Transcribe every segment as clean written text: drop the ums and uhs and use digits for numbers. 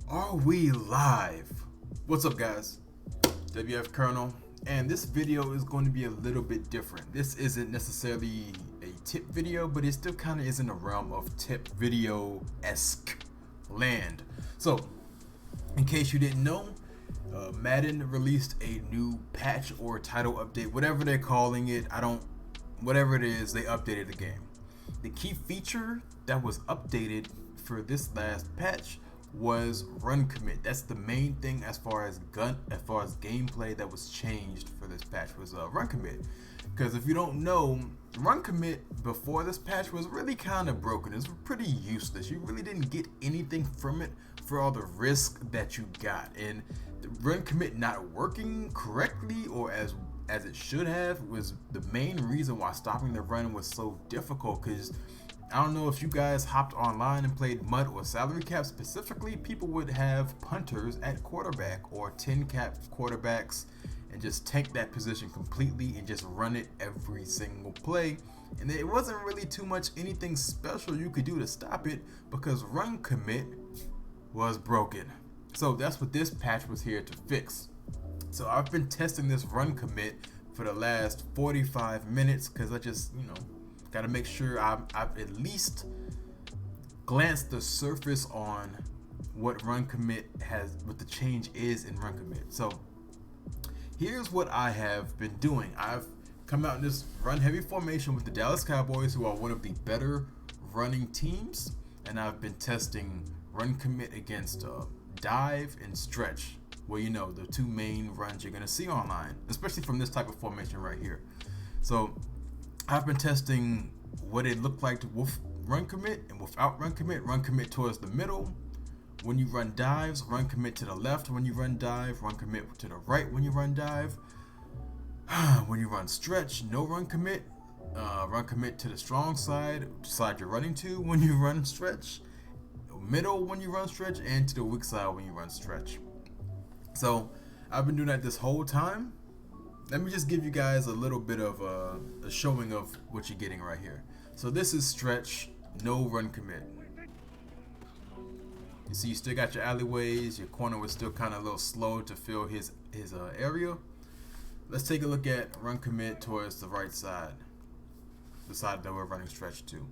Are we live? What's up, guys? WF Colonel, and this video is going to be a little bit different. This isn't necessarily a tip video, but it still kind of is in the realm of tip video-esque land. So, in case you didn't know, Madden released a new patch or title update, whatever they're calling it. Whatever it is, they updated the game. The key feature that was updated for this last patch was run commit. That's the main thing as far as gameplay that was changed for this patch was run commit. Because if you don't know, run commit before this patch was really kind of broken. It's pretty useless. You really didn't get anything from it for all the risk that you got, and the run commit not working correctly or as it should have was the main reason why stopping the run was so difficult. Because I don't know if you guys hopped online and played mud or salary cap specifically, people would have punters at quarterback or 10 cap quarterbacks and just tank that position completely and just run it every single play. And there wasn't really too much anything special you could do to stop it because run commit was broken. So that's what this patch was here to fix. So I've been testing this run commit for the last 45 minutes because I just, got to make sure I've at least glanced the surface on what run commit what the change is in run commit. So here's what I have been doing. I've come out in this run heavy formation with the Dallas Cowboys, who are one of the better running teams, and I've been testing run commit against dive and stretch. Well, the two main runs you're gonna see online, especially from this type of formation right here. So I've been testing what it looked like with run commit and without run commit towards the middle. When you run dives, run commit to the left. When you run dive, run commit to the right when you run dive. When you run stretch, no run commit. Run commit to the strong side you're running to when you run stretch. Middle when you run stretch, and to the weak side when you run stretch. So I've been doing that this whole time. Let me just give you guys a little bit of a showing of what you're getting right here. So this is stretch, no run commit. You see, you still got your alleyways. Your corner was still kind of a little slow to fill his area. Let's take a look at run commit towards the right side, the side that we're running stretch to.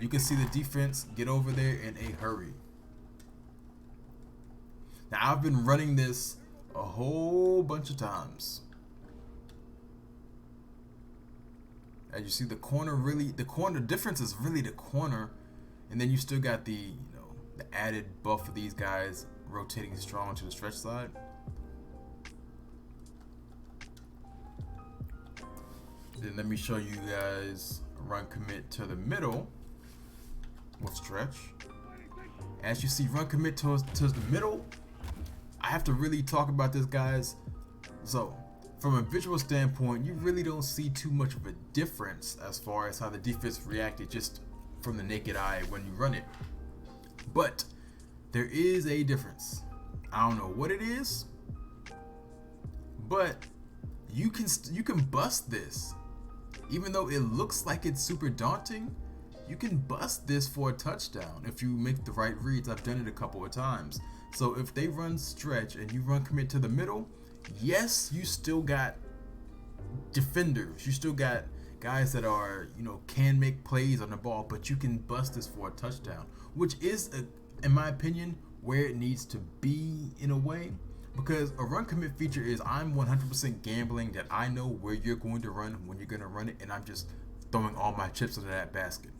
You can see the defense get over there in a hurry. Now I've been running this a whole bunch of times. As you see, the corner difference is really the corner, and then you still got the added buff of these guys rotating strong to the stretch side. Then let me show you guys run commit to the middle with stretch. As you see, run commit towards the middle. I have to really talk about this, guys. So from a visual standpoint, you really don't see too much of a difference as far as how the defense reacted just from the naked eye when you run it. But there is a difference. I don't know what it is, but you can bust this. Even though it looks like it's super daunting, you can bust this for a touchdown if you make the right reads. I've done it a couple of times. So if they run stretch and you run commit to the middle, yes, you still got defenders. You still got guys that are, can make plays on the ball, but you can bust this for a touchdown, which is, in my opinion, where it needs to be in a way. Because a run commit feature is I'm 100% gambling that I know where you're going to run when you're going to run it, and I'm just throwing all my chips into that basket.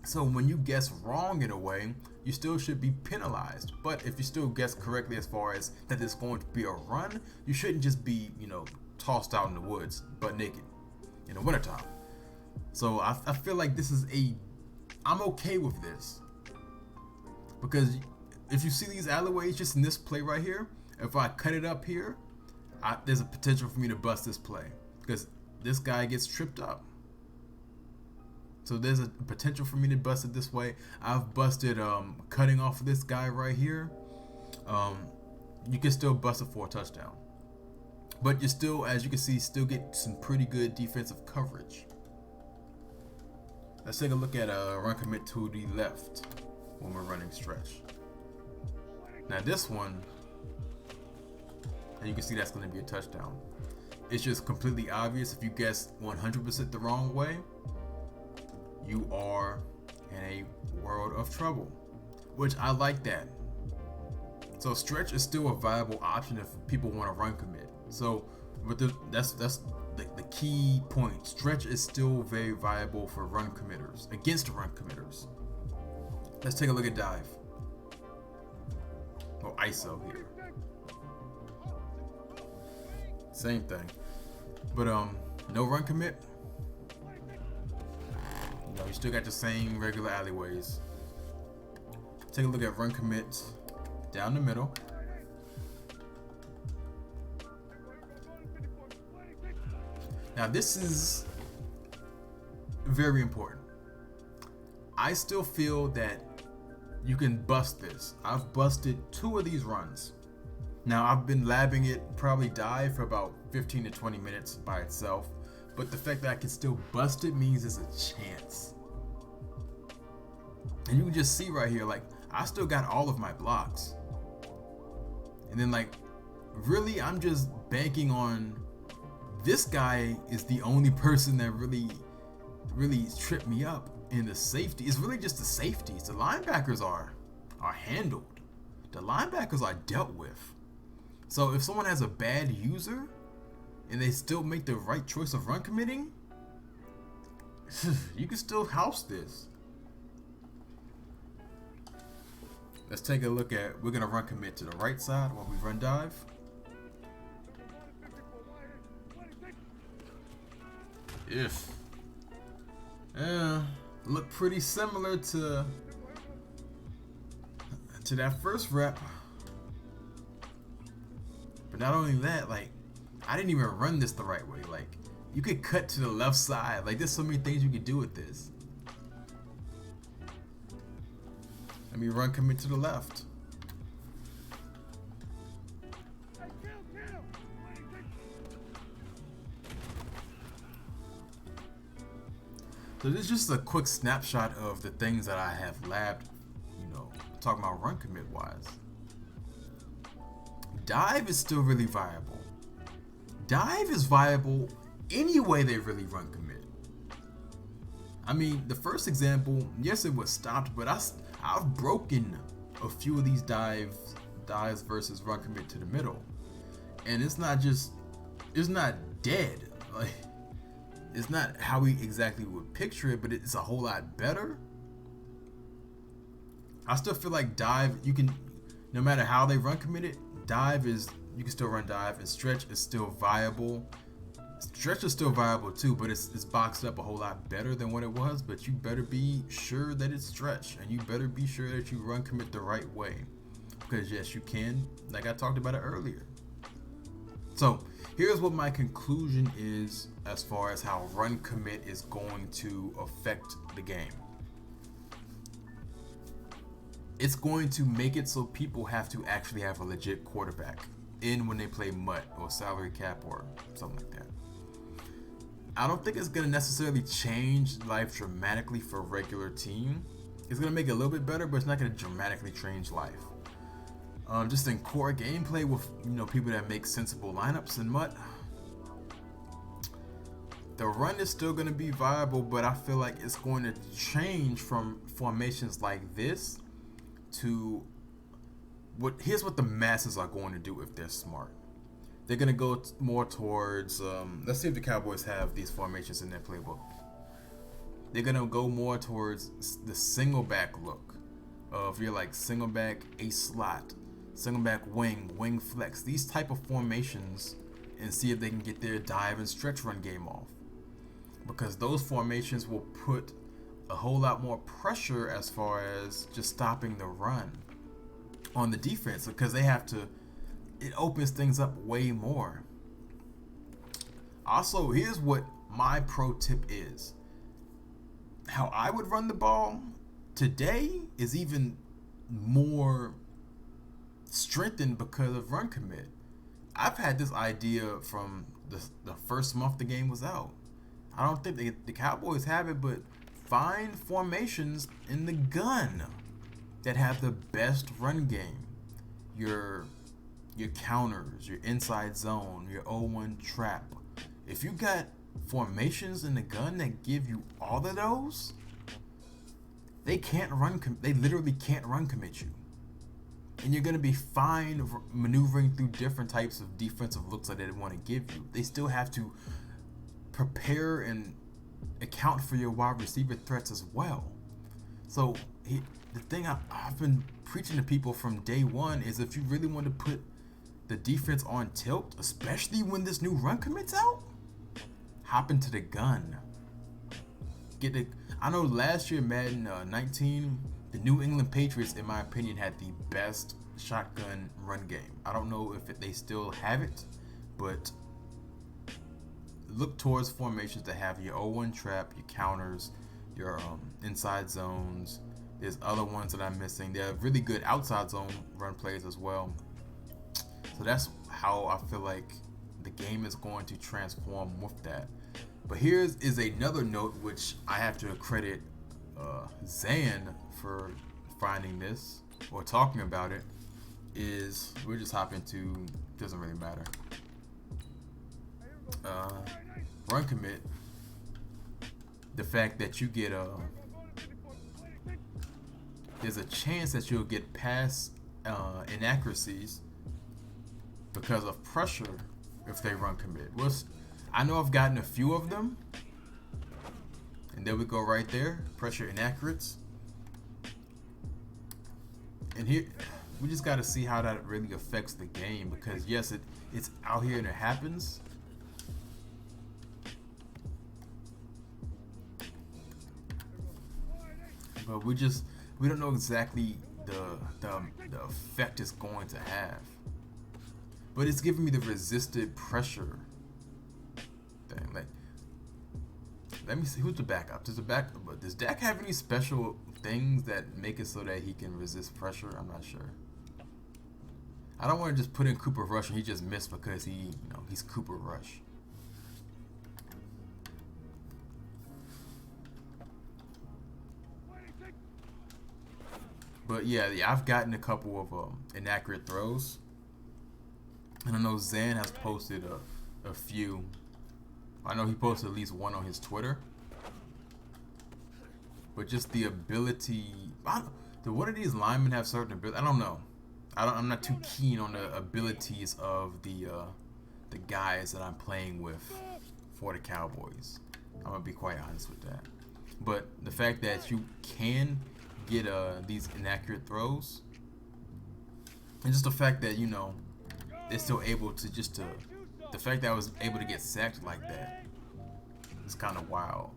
So when you guess wrong in a way, you still should be penalized. But if you still guess correctly as far as that it's going to be a run, you shouldn't just be, tossed out in the woods butt naked in the wintertime. So I feel like I'm okay with this. Because if you see these alleyways just in this play right here, if I cut it up here, there's a potential for me to bust this play. Because this guy gets tripped up. So there's a potential for me to bust it this way. I've busted cutting off this guy right here. You can still bust it for a touchdown. But you still, as you can see, still get some pretty good defensive coverage. Let's take a look at run commit to the left when we're running stretch. Now this one, and you can see that's going to be a touchdown. It's just completely obvious. If you guess 100% the wrong way, you are in a world of trouble, which I like that. So stretch is still a viable option if people want to run commit. So that's the key point. Stretch is still very viable for run committers, against run committers. Let's take a look at dive. Or ISO here. Same thing. But no run commit. You still got the same regular alleyways. Take a look at run commits down the middle. Now this is very important. I still feel that you can bust this. I've busted 2 of these runs. Now I've been labbing it, probably dive for about 15 to 20 minutes by itself, but the fact that I can still bust it means there's a chance. And you can just see right here, like, I still got all of my blocks. And then, like, really, I'm just banking on this guy is the only person that really tripped me up. And the safety, it's really just the safeties. The linebackers are handled. The linebackers are dealt with. So if someone has a bad user and they still make the right choice of run committing, you can still house this. Let's take a look at, we're gonna run commit to the right side while we run dive. Look pretty similar to that first rep. But not only that, like, I didn't even run this the right way. Like, you could cut to the left side. Like, there's so many things you could do with this. Let me run commit to the left. So this is just a quick snapshot of the things that I have labbed, talking about run commit wise. Dive is still really viable. Dive is viable any way they really run commit. I mean, the first example, yes, it was stopped, but I've broken a few of these dives versus run commit to the middle, and it's not dead. Like, it's not how we exactly would picture it, but it's a whole lot better. I still feel like dive, you can, no matter how they run commit it, dive is, you can still run dive, and stretch is still viable. Stretch is still viable too, but it's boxed up a whole lot better than what it was. But you better be sure that it's stretch, and you better be sure that you run commit the right way, because yes, you can, like I talked about it earlier. So here's what my conclusion is as far as how run commit is going to affect the game. It's going to make it so people have to actually have a legit quarterback in when they play MUT or salary cap or something like that. I don't think it's going to necessarily change life dramatically for a regular team. It's going to make it a little bit better, but it's not going to dramatically change life. Just in core gameplay with people that make sensible lineups in MUT, the run is still going to be viable, but I feel like it's going to change from formations like this to here's what the masses are going to do if they're smart. They're going to go more towards, let's see if the Cowboys have these formations in their playbook. They're going to go more towards the single back look of you're like single back, a slot, single back wing flex, these type of formations, and see if they can get their dive and stretch run game off. Because those formations will put a whole lot more pressure as far as just stopping the run on the defense, because they have to, it opens things up way more. Also, here's what my pro tip is. How I would run the ball today is even more strengthened because of run commit. I've had this idea from the first month the game was out. I don't think the Cowboys have it, but find formations in the gun that have the best run game your counters, your inside zone, your 0-1 trap. If you got formations in the gun that give you all of those, they literally can't run commit you. And you're going to be fine maneuvering through different types of defensive looks that they want to give you. They still have to prepare and account for your wide receiver threats as well. So the thing I've been preaching to people from day one is, if you really want to put the defense on tilt, especially when this new run commits out, hop into the gun. I know last year, Madden 19, the New England Patriots, in my opinion, had the best shotgun run game. I don't know if they still have it, but look towards formations that have your 0-1 trap, your counters, your inside zones. There's other ones that I'm missing. They're really good outside zone run plays as well. So that's how I feel like the game is going to transform with that. But here is another note which I have to credit Zan for finding this or talking about it. Is we're just hopping to, doesn't really matter, run commit. The fact that you get there's a chance that you'll get pass inaccuracies because of pressure if they run commit. I know I've gotten a few of them, and there we go right there, pressure inaccurates. And here we just got to see how that really affects the game, because yes, it's out here and it happens. But we don't know exactly the effect it's going to have. But it's giving me the resisted pressure thing. Like, let me see, who's the backup? Does Dak have any special things that make it so that he can resist pressure? I'm not sure. I don't want to just put in Cooper Rush and he just missed because he's Cooper Rush. But yeah, I've gotten a couple of inaccurate throws, and I know Zan has posted a few. I know he posted at least one on his Twitter. But just the ability, do one of these linemen have certain ability? I don't know. I'm not too keen on the abilities of the guys that I'm playing with for the Cowboys. I'm gonna be quite honest with that. But the fact that you can get these inaccurate throws, and just the fact that they're still able to the fact that I was able to get sacked like that is kind of wild.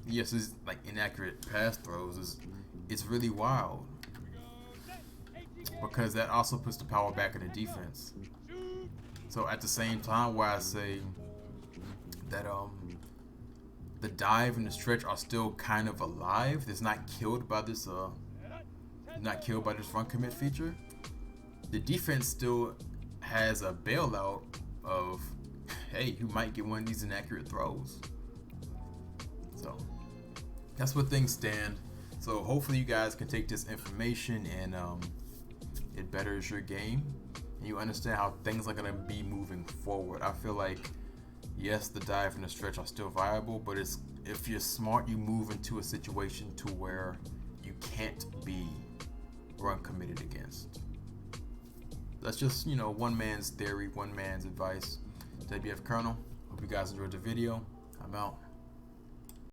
Yes, it's like inaccurate pass throws. It's really wild, because that also puts the power back in the defense. So at the same time, where I say that the dive and the stretch are still kind of alive, it's not killed by this run commit feature. The defense still has a bailout of, hey, you might get one of these inaccurate throws. So that's where things stand. So hopefully you guys can take this information and it betters your game, and you understand how things are going to be moving forward. I feel like, yes, the dive and the stretch are still viable, but if you're smart, you move into a situation to where you can't be run committed against. That's just, one man's theory, one man's advice. WF Colonel, hope you guys enjoyed the video. I'm out.